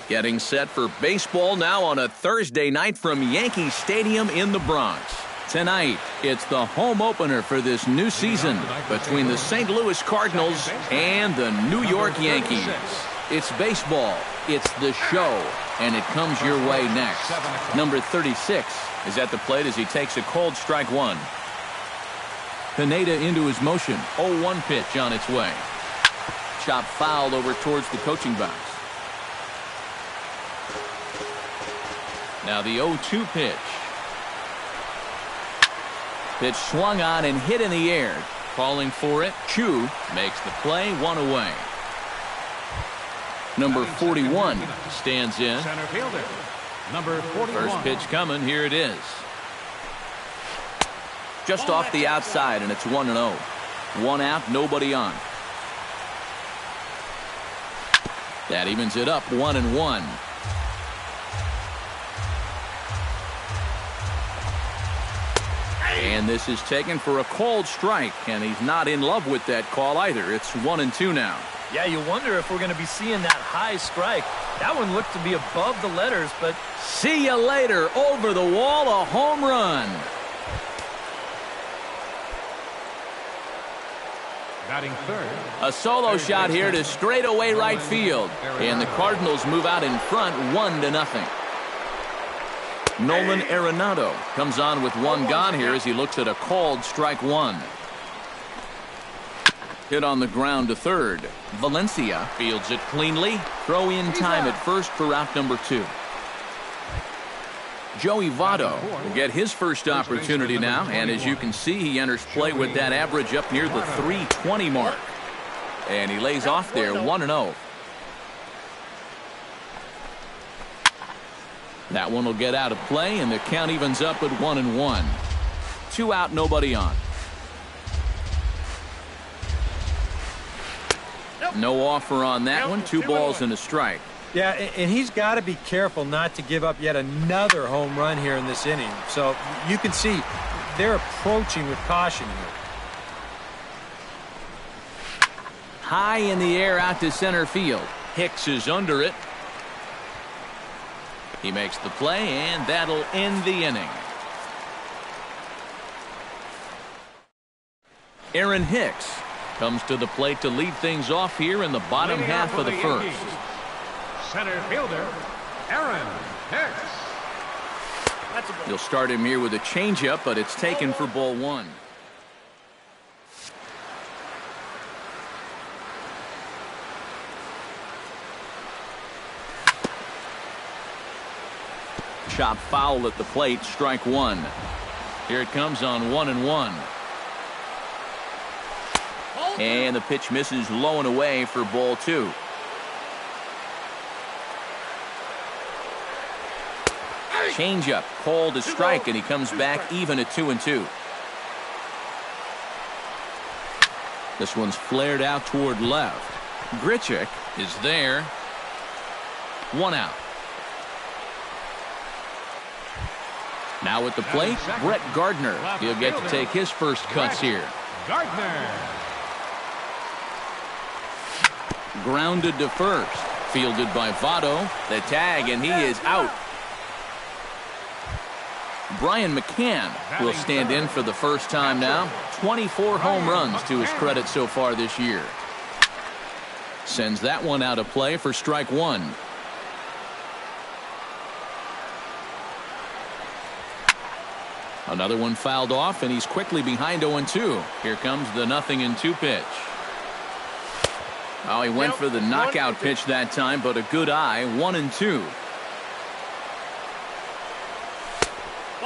Getting set for baseball now on a Thursday night from Yankee Stadium in the Bronx. Tonight, it's the home opener for this new season between the St. Louis Cardinals and the New York Yankees. It's baseball, it's the show, and it comes your way next. Number 36 is at the plate as he takes a cold strike one. Pineda into his motion. 0-1 pitch on its way. Chop fouled over towards the coaching box. Now the 0-2 pitch. Pitch swung on and hit in the air. Calling for it. Chu makes the play, one away. Number 41 stands in. Center fielder, number 41. First pitch coming. Here it is. Just off the outside, and it's 1-0. One out, nobody on. That evens it up, 1-1. And this is taken for a called strike, and he's not in love with that call either. It's 1-2 now. Yeah, you wonder if we're going to be seeing that high strike. That one looked to be above the letters, but... See you later. Over the wall, a home run. Batting third. A solo shot here to straightaway right field. And the Cardinals move out in front 1-0. Nolan Arenado comes on with one gone here as he looks at a called strike one. Hit on the ground to third. Valencia fields it cleanly. Throw in time at first for out number 2. Joey Votto will get his first opportunity now, and as you can see, he enters play with that average up near the 320 mark. And he lays off there 1-0. That one will get out of play, and the count evens up at 1-1. 2 out, nobody on. No offer on that one. 2 balls and a strike. Yeah, and he's got to be careful not to give up yet another home run here in this inning. So you can see they're approaching with caution here. High in the air out to center field. Hicks is under it. He makes the play, and that'll end the inning. Aaron Hicks comes to the plate to lead things off here in the bottom half of the first. Center fielder, Aaron Hicks. You'll start him here with a changeup, but it's taken for ball 1. Chop foul at the plate, strike 1. Here it comes on 1-1. And the pitch misses low and away for ball 2. Changeup called a strike, and he comes back even at 2-2. This one's flared out toward left. Grichuk is there. 1 out. Now at the plate, Brett Gardner. He'll get to take his first cuts here. Gardner. Grounded to first. Fielded by Votto. The tag, and he is out. Brian McCann will stand in for the first time now. 24 home runs to his credit so far this year. Sends that one out of play for strike 1. Another one fouled off, and he's quickly behind 0-2. Here comes the 0-2 pitch. Oh, he went for the knockout pitch that time, but a good eye. 1-2.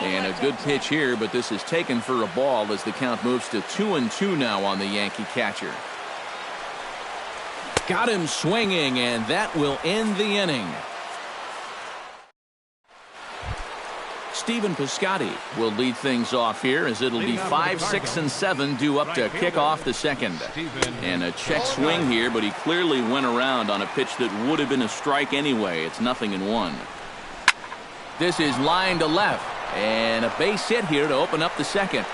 And a good pitch here, but this is taken for a ball as the count moves to 2-2 now on the Yankee catcher. Got him swinging, and that will end the inning. Stephen Piscotty will lead things off here as it'll be 5, 6, and 7 due up to kick off the second. And a check swing here, but he clearly went around on a pitch that would have been a strike anyway. It's 0-1. This is line to left, and a base hit here to open up the second.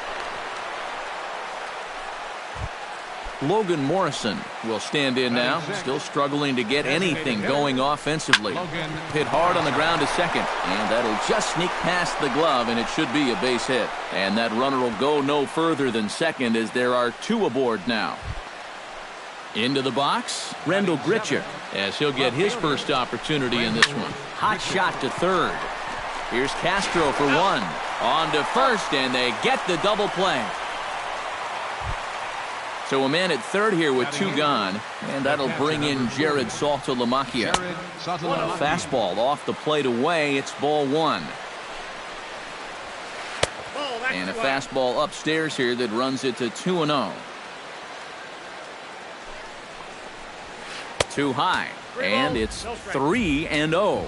Logan Morrison will stand in now, still struggling to get anything going offensively. Hit hard on the ground to second, and that'll just sneak past the glove, and it should be a base hit. And that runner will go no further than second as there are two aboard now. Into the box, Rendell Grichuk, as he'll get his first opportunity in this one. Hot shot to third. Here's Castro for one. On to first, and they get the double play. So a man at third here with two gone, and that'll bring in Jared Saltalamacchia. Fastball off the plate away. It's ball one. And a fastball upstairs here that runs it to 2-0. Too high, and it's 3-0.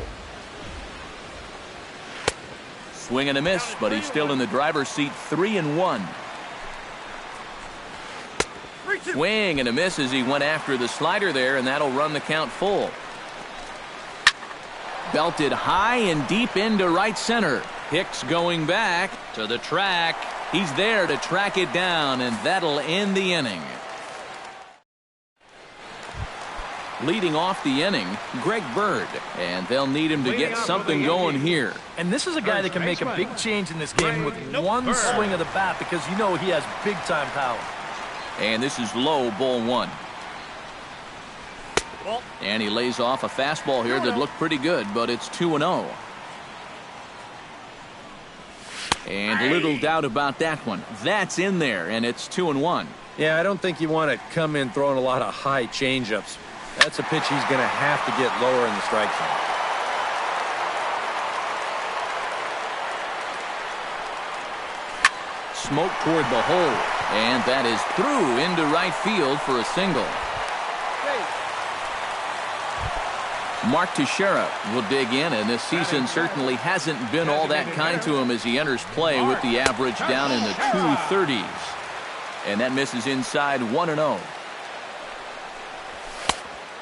Swing and a miss, but he's still in the driver's seat. 3-1. Swing and a miss as he went after the slider there, and that'll run the count full. Belted high and deep into right center. Hicks going back to the track. He's there to track it down, and that'll end the inning. Leading off the inning, Greg Bird, and they'll need him to get something going here. And this is a guy that can make a big change in this game with one swing of the bat, because you know he has big-time power. And this is low, ball one. And he lays off a fastball here that looked pretty good, but it's 2-0. And little doubt about that one. That's in there, and it's 2-1. Yeah, I don't think you want to come in throwing a lot of high changeups. That's a pitch he's going to have to get lower in the strike zone. Smoke toward the hole, and that is through into right field for a single. Mark Teixeira will dig in, and this season certainly hasn't been all that kind to him as he enters play with the average down in the 230s. And that misses inside 1-0.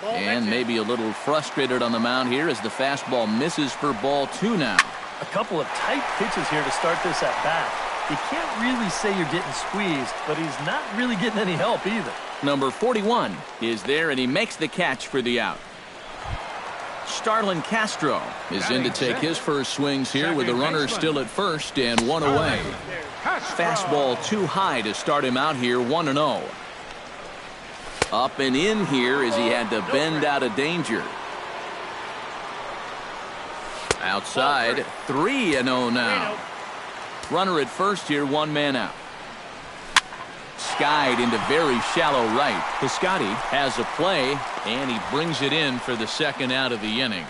And maybe a little frustrated on the mound here as the fastball misses for ball two now. A couple of tight pitches here to start this at bat. You can't really say you're getting squeezed, but he's not really getting any help either. Number 41 is there, and he makes the catch for the out. Starlin Castro is in to take his first swings here with the runner still at first and one away. Fastball too high to start him out here, 1-0. Up and in here as he had to bend out of danger. Outside, 3-0 now. Runner at first here, one man out. Skied into very shallow right. Piscotty has a play, and he brings it in for the second out of the inning.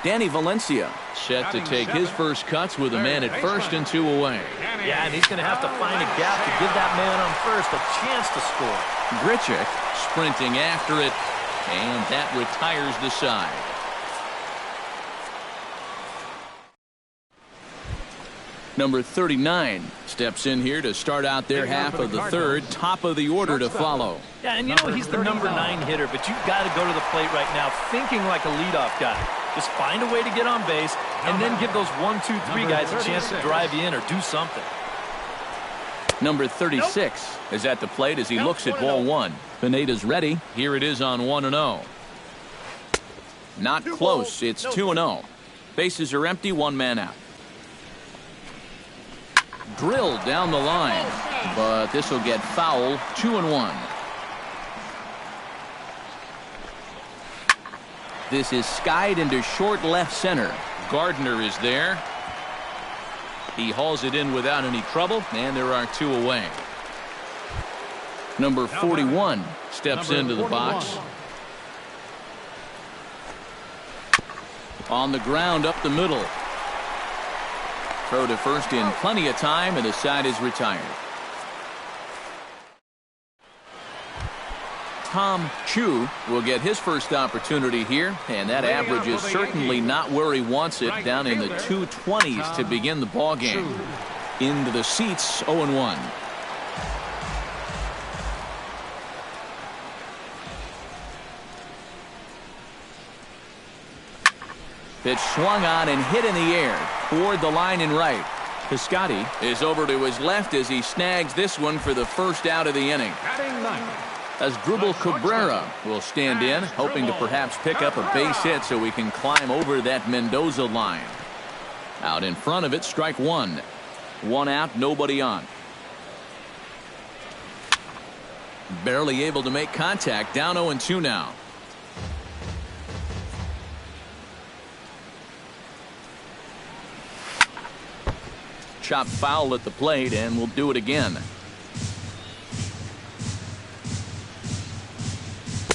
Danny Valencia set to take his first cuts with a man at first and two away. Yeah, and he's going to have to find a gap to give that man on first a chance to score. Grichuk sprinting after it, and that retires the side. Number 39 steps in here to start out their half of the third. Top of the order to follow. Yeah, and you know he's the number 9 hitter, but you've got to go to the plate right now thinking like a leadoff guy. Just find a way to get on base and then give those 1, 2, 3 guys a chance to drive you in or do something. Number 36 is at the plate as he looks at ball one. Pineda's ready. Here it is on 1-0. Not close. It's 2-0. Bases are empty, one man out. Drilled down the line, but this will get foul. 2-1. This is skied into short left center. Gardner is there. He hauls it in without any trouble, and there are two away. Number 41 steps into the box. On the ground up the middle. Throw to first in plenty of time, and the side is retired. Tom Chu will get his first opportunity here, and that average is certainly not where he wants it, down in the 220s to begin the ball game. Into the seats, 0-1. Pitch swung on and hit in the air toward the line and right. Piscotti is over to his left as he snags this one for the first out of the inning. Batting ninth. As Grubel Cabrera will stand in, hoping to perhaps pick up a base hit so we can climb over that Mendoza line. Out in front of it, strike one. One out, nobody on. Barely able to make contact, down 0-2 now. Chopped foul at the plate, and we'll do it again.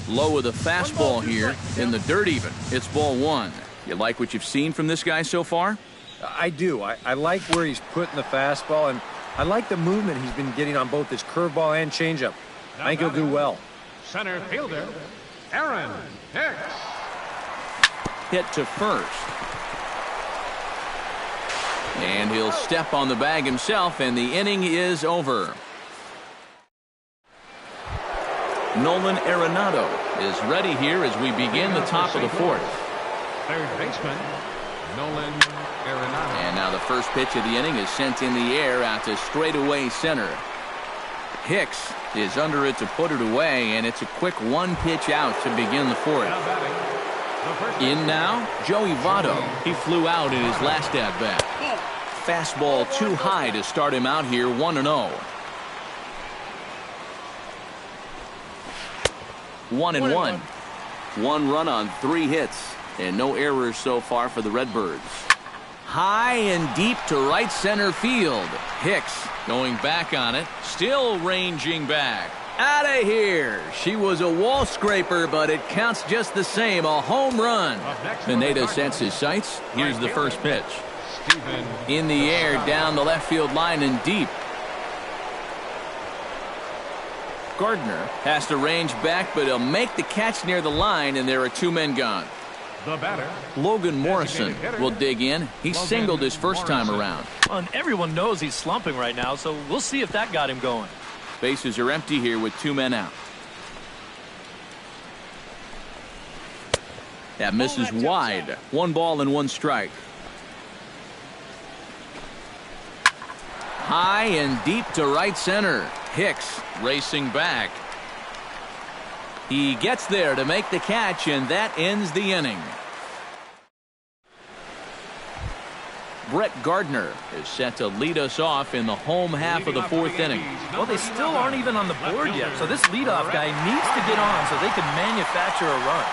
Low with a fastball here in the dirt even. It's ball one. You like what you've seen from this guy so far? I do. I like where he's putting the fastball, and I like the movement he's been getting on both his curveball and changeup. I think he'll do well. Center fielder, Aaron Hicks. Hit to first. And he'll step on the bag himself, and the inning is over. Nolan Arenado is ready here as we begin the top of the fourth. Third baseman, Nolan Arenado. And now the first pitch of the inning is sent in the air out to straightaway center. Hicks is under it to put it away, and it's a quick one pitch out to begin the fourth. Now batting, In now, Joey Votto. He flew out in his last at-bat. Fastball too high to start him out here, 1-0. 1-1. One run on 3 hits, and no errors so far for the Redbirds. High and deep to right center field. Hicks going back on it, still ranging back. Out of here. She was a wall scraper, but it counts just the same. A home run. Pineda sets his sights. Here's the first pitch. In the air, down the left field line and deep. Gardner has to range back, but he'll make the catch near the line, and there are 2 men gone. the batter. Logan Morrison will dig in. He singled his first time around. And everyone knows he's slumping right now, so we'll see if that got him going. Bases are empty here with 2 men out. That misses wide. 1 ball and 1 strike. High and deep to right center. Hicks racing back. He gets there to make the catch, and that ends the inning. Brett Gardner is set to lead us off in the home half of the 4th inning. Well, they still aren't even on the board yet, so this leadoff guy needs to get on so they can manufacture a run.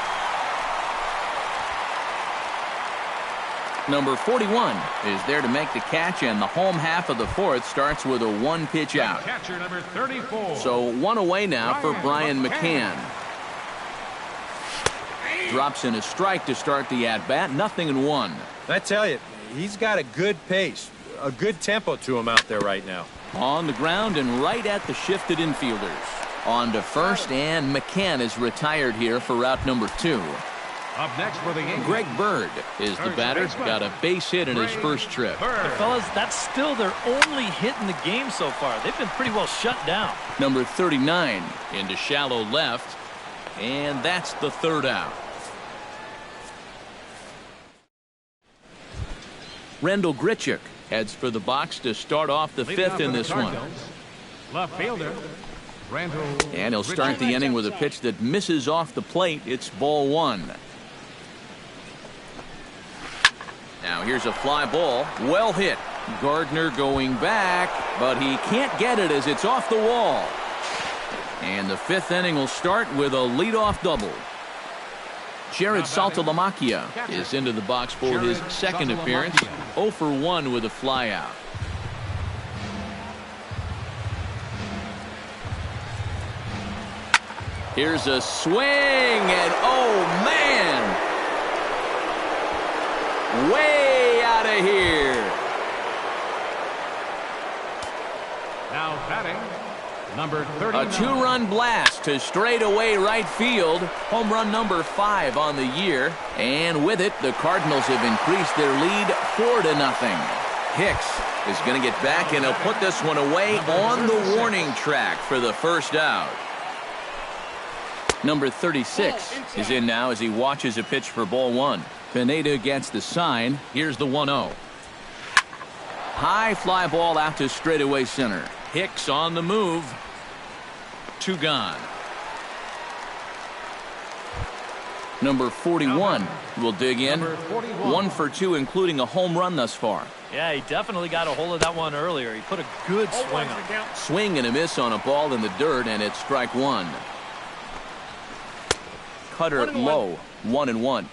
Number 41 is there to make the catch, and the home half of the 4th starts with a 1-pitch out. Catcher number 34. So 1 away now for Brian McCann. Drops in a strike to start the at-bat. 0-1. I tell you, he's got a good pace, a good tempo to him out there right now. On the ground and right at the shifted infielders. On to first, and McCann is retired here for route number 2. Up next for the Yankees, Greg Bird is the batter. Got a base hit in his first trip. Fellas, that's still their only hit in the game so far. They've been pretty well shut down. Number 39 into shallow left, and that's the 3rd out. Rendell Grichuk heads for the box to start off the 5th in this one. left fielder Randall. And he'll start the inning with a pitch that misses off the plate. It's ball 1. Now here's a fly ball. Well hit. Gardner going back, but he can't get it as it's off the wall. And the 5th inning will start with a leadoff double. Jared Saltalamacchia is into the box for his 2nd appearance. 0 for 1 with a flyout. Here's a swing, and oh man! Way out of here. Now batting, number 39. A 2-run blast to straightaway right field. Home run number 5 on the year. And with it, the Cardinals have increased their lead 4-0. Hicks is going to get back, and he'll put this one away on the warning track for the first out. Number 36 is in now as he watches a pitch for ball 1. Pineda gets the sign. Here's the 1-0. High fly ball out to straightaway center. Hicks on the move. 2 gone. Number 41 will dig in. 1 for 2, including a home run thus far. Yeah, he definitely got a hold of that one earlier. He put a good swing on it. Swing and a miss on a ball in the dirt, and it's strike 1. Cutter low, 1-1.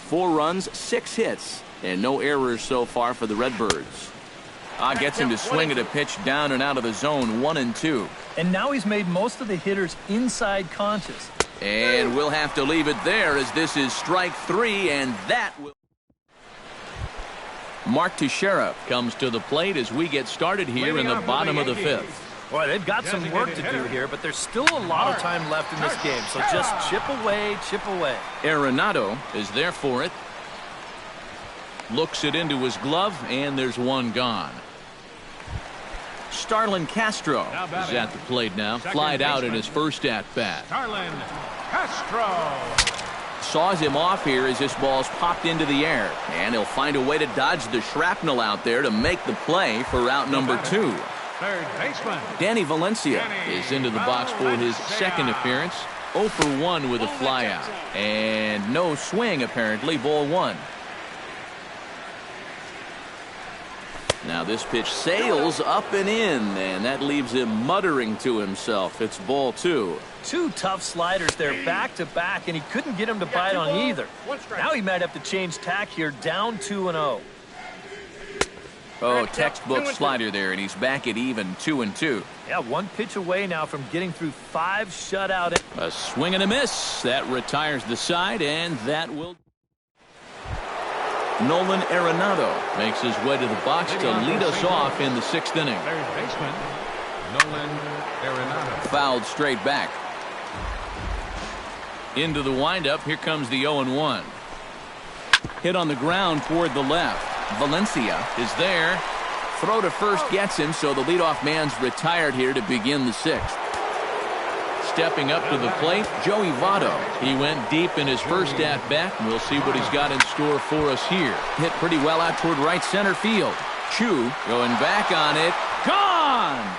4 runs, 6 hits, and no errors so far for the Redbirds. Gets him to swing at a pitch down and out of the zone, 1-2. And now he's made most of the hitters inside conscious. And we'll have to leave it there as this is strike 3, and that will... Mark Teixeira comes to the plate as we get started here in the bottom of the 5th. Boy, they've got some work to do here, but there's still a lot of time left in this game, so just chip away, chip away. Arenado is there for it. Looks it into his glove, and there's 1 gone. Starlin Castro is at the plate now. Flied out in his first at-bat. Starlin Castro. Saws him off here as this ball's popped into the air. And he'll find a way to dodge the shrapnel out there to make the play for route number 2. Third baseman Danny Valencia is into the box for his second appearance. 0 for 1 with a flyout. And no swing, apparently. Ball 1. Now this pitch sails up and in, and that leaves him muttering to himself. It's ball 2. 2 tough sliders there back-to-back, and he couldn't get him to bite on either. Now he might have to change tack here, down 2-0. Oh, textbook slider there, and he's back at even 2-2. Yeah, 1 pitch away now from getting through 5 shutout. A swing and a miss. That retires the side, and that will... Nolan Arenado makes his way to the box to lead us off in the 6th inning. Third baseman Nolan Arenado. Fouled straight back. Into the windup. Here comes the 0-1. Hit on the ground toward the left. Valencia is there. Throw to first gets him, so the leadoff man's retired here to begin the 6th. Stepping up to the plate, Joey Votto. He went deep in his first at-bat, and we'll see what he's got in store for us here. Hit pretty well out toward right center field. Chu going back on it. Gone!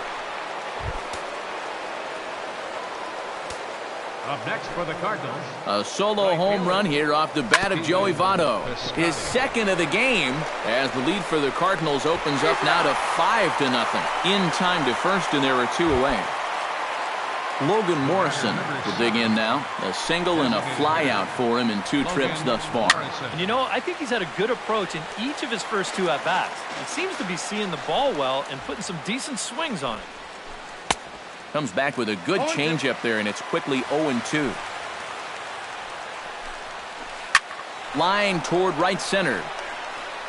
Up next for the Cardinals. A solo home run here off the bat of Joey Votto. His second of the game as the lead for the Cardinals opens up now to 5-0. In time to first, and there are 2 away. Logan Morrison will dig in now. A single and a flyout for him in 2 trips thus far. And you know, I think he's had a good approach in each of his first 2 at-bats. He seems to be seeing the ball well and putting some decent swings on it. Comes back with a good changeup there, and it's quickly 0-2. Line toward right center.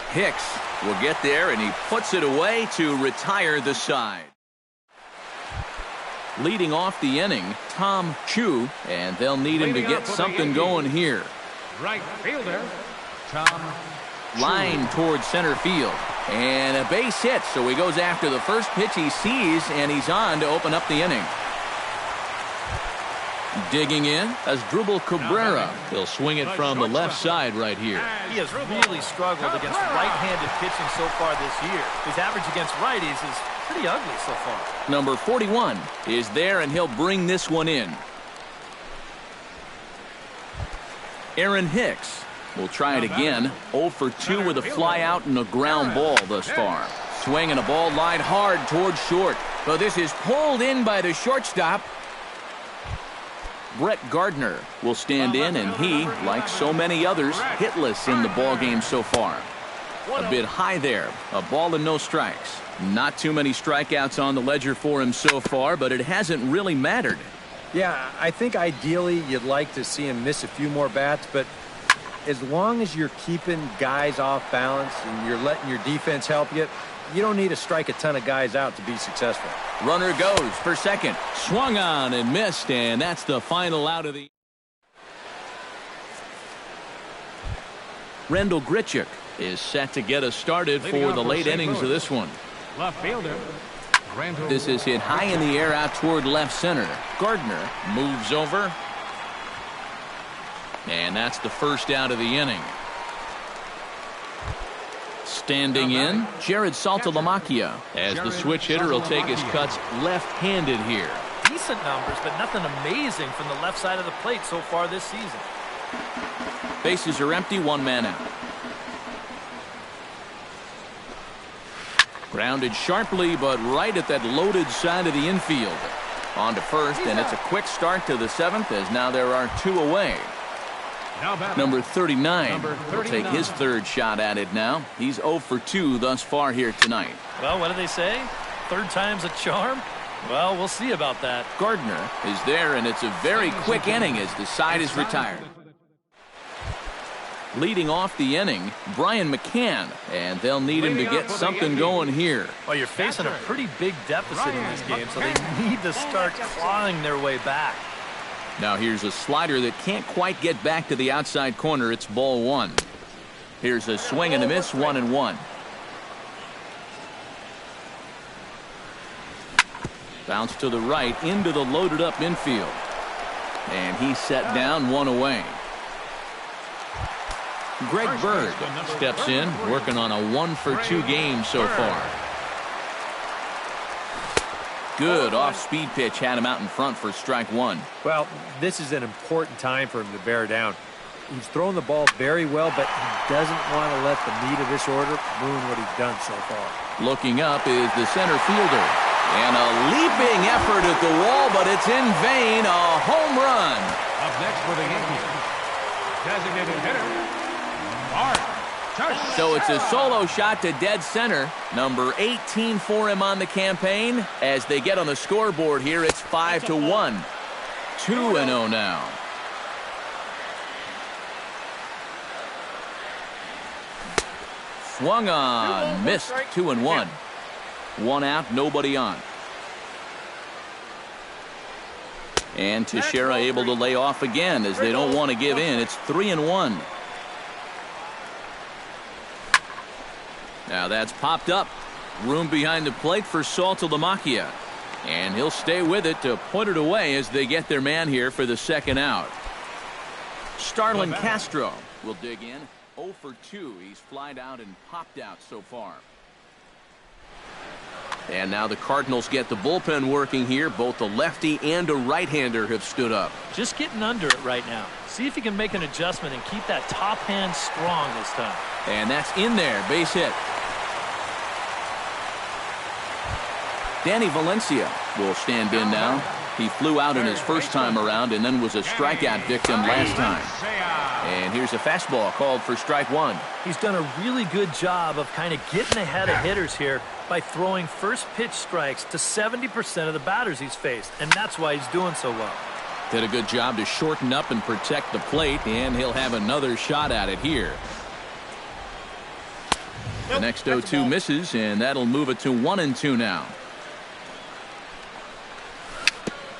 Hicks will get there, and he puts it away to retire the side. Leading off the inning, Tom Chu, and they'll need him to get something going here. Right fielder Tom. Line towards center field, and a base hit, so he goes after the first pitch he sees, and he's on to open up the inning. Digging in, Asdrubal Cabrera. He'll swing it from the left side right here. He has really struggled against right-handed pitching so far this year. His average against righties is pretty ugly so far. Number 41 is there, and he'll bring this one in. Aaron Hicks will try it again. 0 for 2 with a fly out and a ground ball thus far. Swinging a ball lined hard towards short. So this is pulled in by the shortstop. Brett Gardner will stand in, and he, like so many others, hitless in the ballgame so far. A bit high there. A ball and no strikes. Not too many strikeouts on the ledger for him so far, but it hasn't really mattered. Yeah, I think ideally you'd like to see him miss a few more bats, but as long as you're keeping guys off balance and you're letting your defense help you, you don't need to strike a ton of guys out to be successful. Runner goes for second. Swung on and missed, and that's the final out of the... Rendell Grichuk is set to get us started for the late innings of this one. Left fielder Randall. This is hit high in the air out toward left center. Gardner moves over. And that's the first out of the inning. Standing in, Jared Saltalamacchia, as the switch hitter will take his cuts left-handed here. Decent numbers, but nothing amazing from the left side of the plate so far this season. Bases are empty, one man out. Grounded sharply, but right at that loaded side of the infield. On to first, and it's a quick start to the seventh, as now there are two away. Number 39 will take his third shot at it now. He's 0 for 2 thus far here tonight. Well, what do they say? Third time's a charm? Well, we'll see about that. Gardner is there, and it's a very quick inning as the side is retired. Leading off the inning, Brian McCann, and they'll need him to get something going here. Well, you're facing a pretty big deficit in this game, so they need to start clawing their way back. Now here's a slider that can't quite get back to the outside corner. It's ball one. Here's a swing and a miss, 1-1. Bounce to the right into the loaded up infield. And he's set down, one away. Greg Bird steps in, working on a 1 for 2 game so far. Good off-speed pitch had him out in front for strike one. Well, this is an important time for him to bear down. He's thrown the ball very well, but he doesn't want to let the meat of this order ruin what he's done so far. Looking up is the center fielder. And a leaping effort at the wall, but it's in vain. A home run. Up next for the Yankees, designated hitter, Mark. So it's a solo shot to dead center. Number 18 for him on the campaign. As they get on the scoreboard here, it's 5-1. 2-0 now. Swung on, missed, 2-1. One out, nobody on. And Teixeira able to lay off again as they don't want to give in. It's 3-1. Now that's popped up. Room behind the plate for Saltalamacchia. And he'll stay with it to put it away as they get their man here for the second out. Starlin Castro will dig in. 0 for 2. He's flied out and popped out so far. And now the Cardinals get the bullpen working here. Both the lefty and a right-hander have stood up. Just getting under it right now. See if he can make an adjustment and keep that top hand strong this time. And that's in there. Base hit. Danny Valencia will stand in now. He flew out in his first time around and then was a strikeout victim last time. And here's a fastball called for strike one. He's done a really good job of kind of getting ahead of hitters here by throwing first pitch strikes to 70% of the batters he's faced, and that's why he's doing so well. Did a good job to shorten up and protect the plate, and he'll have another shot at it here. The next 0-2 misses, and that'll move it to 1-2 now.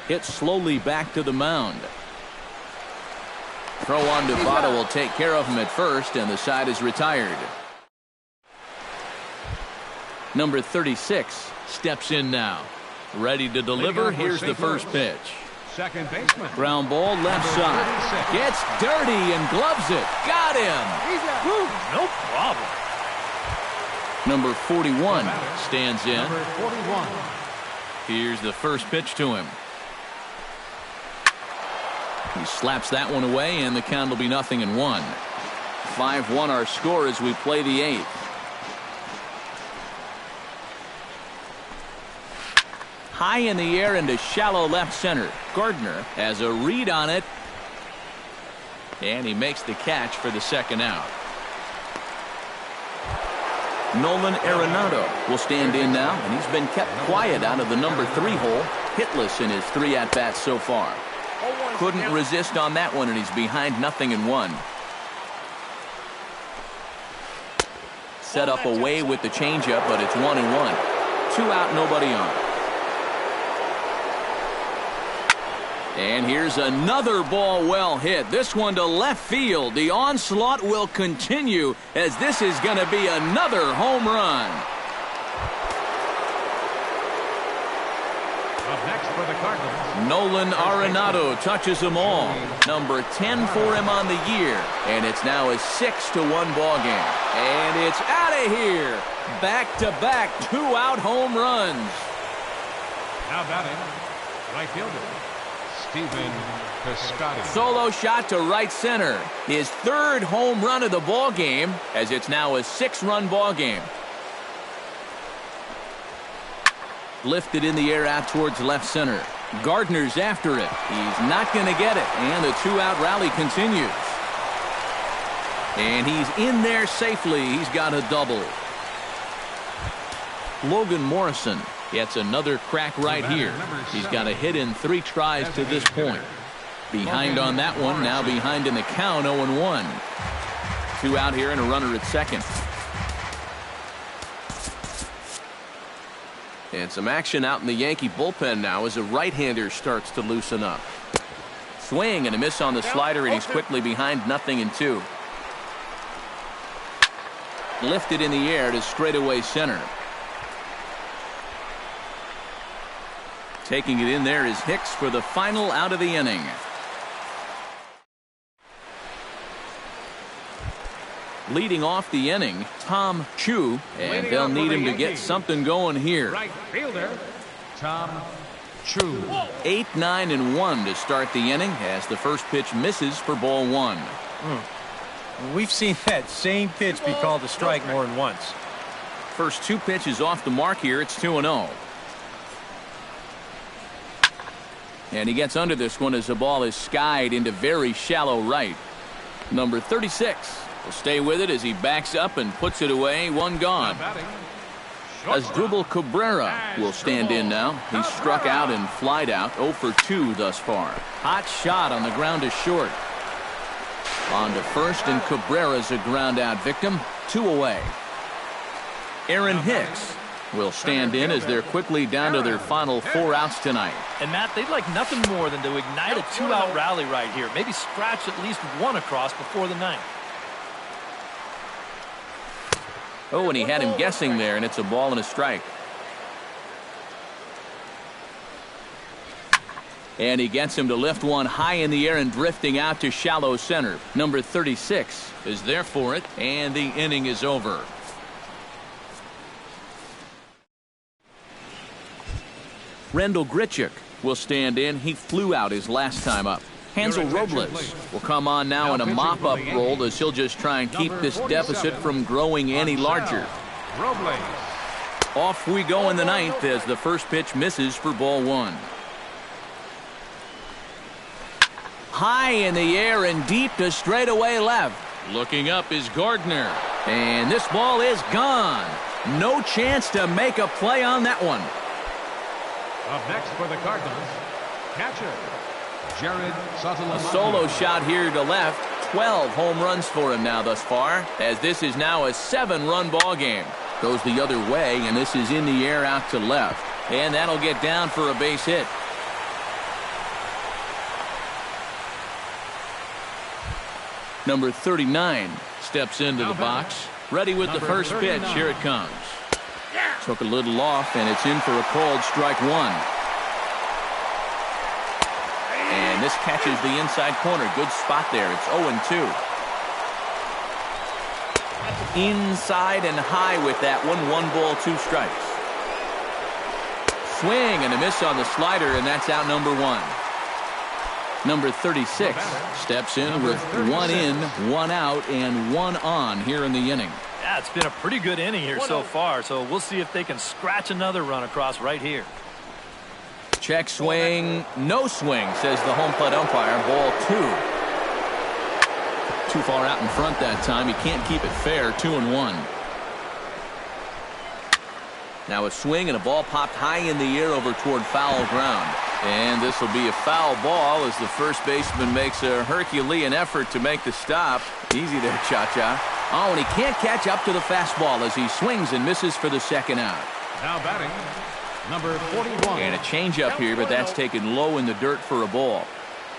Hit slowly back to the mound. Throw on to Votto will take care of him at first, and the side is retired. Number 36 steps in now. Ready to deliver. Here's the first pitch. Second baseman. Ground ball left side. Gets dirty and gloves it. Got him. Woo, no problem. Number 41 stands in. Number 41. Here's the first pitch to him. He slaps that one away, and the count will be 0-1. 5-1 our score as we play the eighth. High in the air into shallow left center. Gardner has a read on it, and he makes the catch for the second out. Nolan Arenado will stand in now, and he's been kept quiet out of the number 3 hole. Hitless in his 3 at-bats so far. Couldn't resist on that one, and he's behind 0-1. Set up away with the changeup, but it's 1-1. 2 out, nobody on. And here's another ball well hit. This one to left field. The onslaught will continue as this is going to be another home run. Up next for the Cardinals, Nolan Arenado touches them all. Number 10 for him on the year. And it's now a 6-1 ball game. And it's out of here. Back-to-back 2-out home runs. Now batting, right fielder, Stephen Piscotty. Solo shot to right center. His third home run of the ball game, as it's now a 6-run ball game. Lifted in the air out towards left center. Gardner's after it. He's not going to get it. And the 2-out rally continues. And he's in there safely. He's got a double. Logan Morrison gets another crack right here. He's got a hit in 3 tries to this point. Behind on that one. Now behind in the count, 0-1. 2 out here and a runner at second. And some action out in the Yankee bullpen now as a right-hander starts to loosen up. Swing and a miss on the slider, and he's quickly behind 0-2. Lifted in the air to straightaway center. Taking it in there is Hicks for the final out of the inning. Leading off the inning, Tom Chu, and they'll need him to get something going here. Right fielder, Tom Chu. 8, 9, and 1 to start the inning as the first pitch misses for ball 1. We've seen that same pitch be called a strike more than once. First 2 pitches off the mark here. It's 2-0. And he gets under this one as the ball is skied into very shallow right. Number 36 will stay with it as he backs up and puts it away. 1 gone. Asdrubal Cabrera will stand in now. He's struck out and flied out. 0 for 2 thus far. Hot shot on the ground to short. On to first, and Cabrera's a ground out victim. 2 away. Aaron Hicks will stand in as they're quickly down to their final 4 outs tonight. And Matt, they'd like nothing more than to ignite a 2-out rally right here. Maybe scratch at least 1 across before the 9th. Oh, and he had him guessing there, and it's a ball and a strike. And he gets him to lift one high in the air and drifting out to shallow center. Number 36 is there for it, and the inning is over. Rendell Grichuk will stand in. He flew out his last time up. Hansel Robles will come on now in a mop-up role as he'll just try and keep this deficit from growing any larger. Off we go in the 9th as the first pitch misses for ball 1. High in the air and deep to straightaway left. Looking up is Gardner. And this ball is gone. No chance to make a play on that one. Up next for the Cardinals, catcher, Jared A solo shot here to left. 12 home runs for him now thus far, as this is now a 7-run ball game. Goes the other way, and this is in the air out to left. And that'll get down for a base hit. Number 39 steps into the box. Ready with the first pitch. Here it comes. Took a little off, and it's in for a called strike 1. And this catches the inside corner. Good spot there. It's 0-2. Inside and high with that one. 1 ball, 2 strikes. Swing and a miss on the slider, and that's out number 1. Number 36 steps in with 1 in, 1 out, and 1 on here in the inning. Yeah, it's been a pretty good inning here so far, so we'll see if they can scratch another run across right here. Check swing, no swing, says the home plate umpire. Ball 2. Too far out in front that time. He can't keep it fair. 2-1. Now a swing and a ball popped high in the air over toward foul ground. And this will be a foul ball as the first baseman makes a Herculean effort to make the stop. Easy there, Cha-Cha. Oh, and he can't catch up to the fastball as he swings and misses for the second out. Now batting, number 41. And a changeup here, but that's taken low in the dirt for a ball.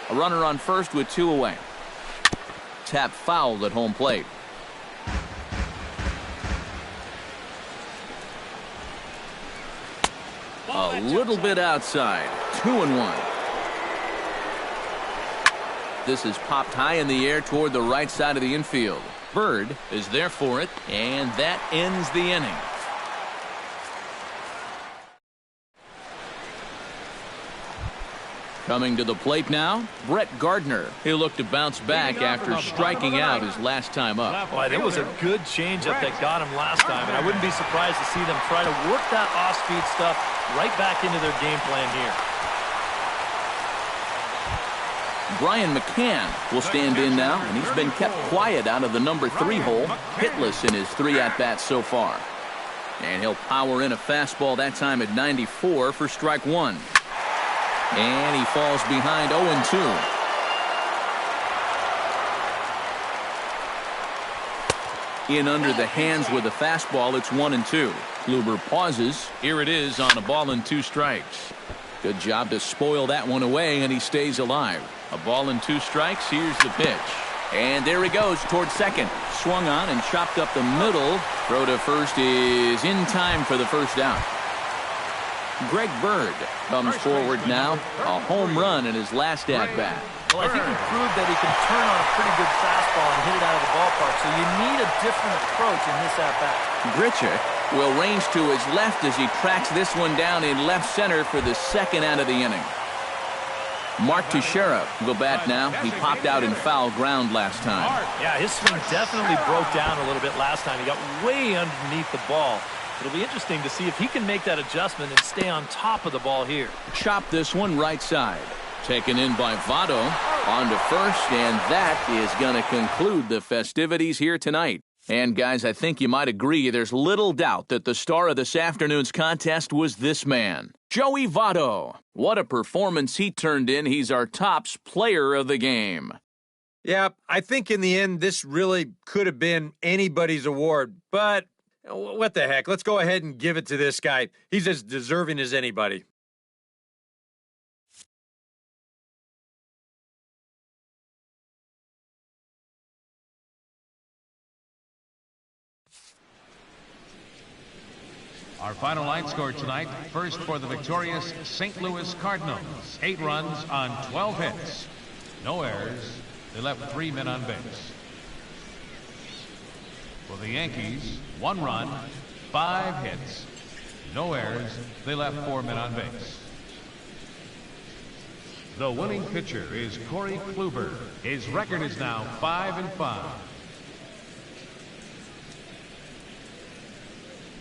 A runner on first with 2 away. Tap fouled at home plate. A little bit outside. 2-1. This is popped high in the air toward the right side of the infield. Bird is there for it, and that ends the inning. Coming to the plate now, Brett Gardner. He'll look to bounce back after striking out his last time up. Boy, that was a good changeup that got him last time, and I wouldn't be surprised to see them try to work that off-speed stuff right back into their game plan here. Brian McCann will stand in now, and he's been kept quiet out of the number 3 hole, hitless in his 3 at-bats so far. And he'll power in a fastball that time at 94 for strike 1. And he falls behind 0-2. In under the hands with a fastball, it's 1-2. Kluber pauses. Here it is on a ball and 2 strikes. Good job to spoil that one away, and he stays alive. A ball and 2 strikes. Here's the pitch. And there he goes towards second. Swung on and chopped up the middle. Throw to first is in time for the first out. Greg Bird comes forward now. A home run in his last at-bat. Well, I think he proved that he can turn on a pretty good fastball and hit it out of the ballpark, so you need a different approach in this at-bat. Grichuk will range to his left as he tracks this one down in left center for the second out of the inning. Mark Teixeira will bat now. He popped out in foul ground last time. Yeah, his swing definitely broke down a little bit last time. He got way underneath the ball. It'll be interesting to see if he can make that adjustment and stay on top of the ball here. Chop this one right side. Taken in by Votto on to first, and that is going to conclude the festivities here tonight. And guys, I think you might agree there's little doubt that the star of this afternoon's contest was this man, Joey Votto. What a performance he turned in. He's our tops player of the game. Yeah, I think in the end, this really could have been anybody's award, but what the heck? Let's go ahead and give it to this guy. He's as deserving as anybody. Our final line score tonight, first for the victorious St. Louis Cardinals. 8 runs on 12 hits. No errors. They left 3 men on base. For the Yankees, 1 run, 5 hits. No errors. They left 4 men on base. The winning pitcher is Corey Kluber. His record is now 5-5.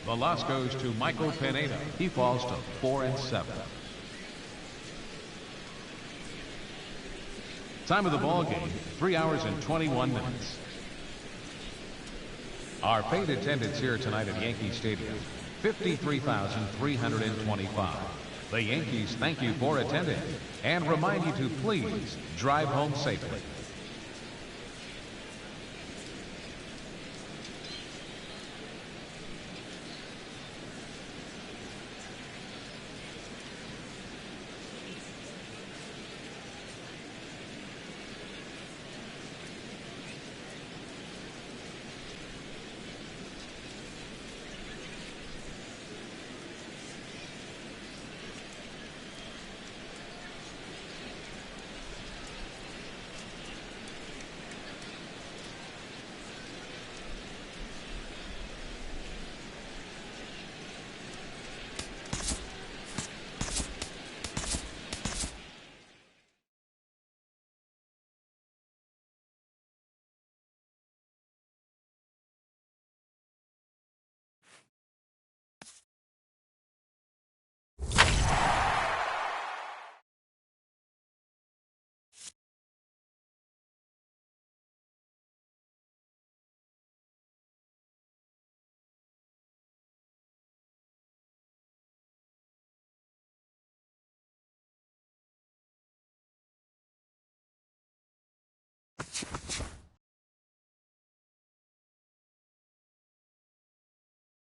The loss goes to Michael Pineda. He falls to 4-7. Time of the ball game, 3 hours and 21 minutes. Our paid attendance here tonight at Yankee Stadium, 53,325. The Yankees thank you for attending and remind you to please drive home safely.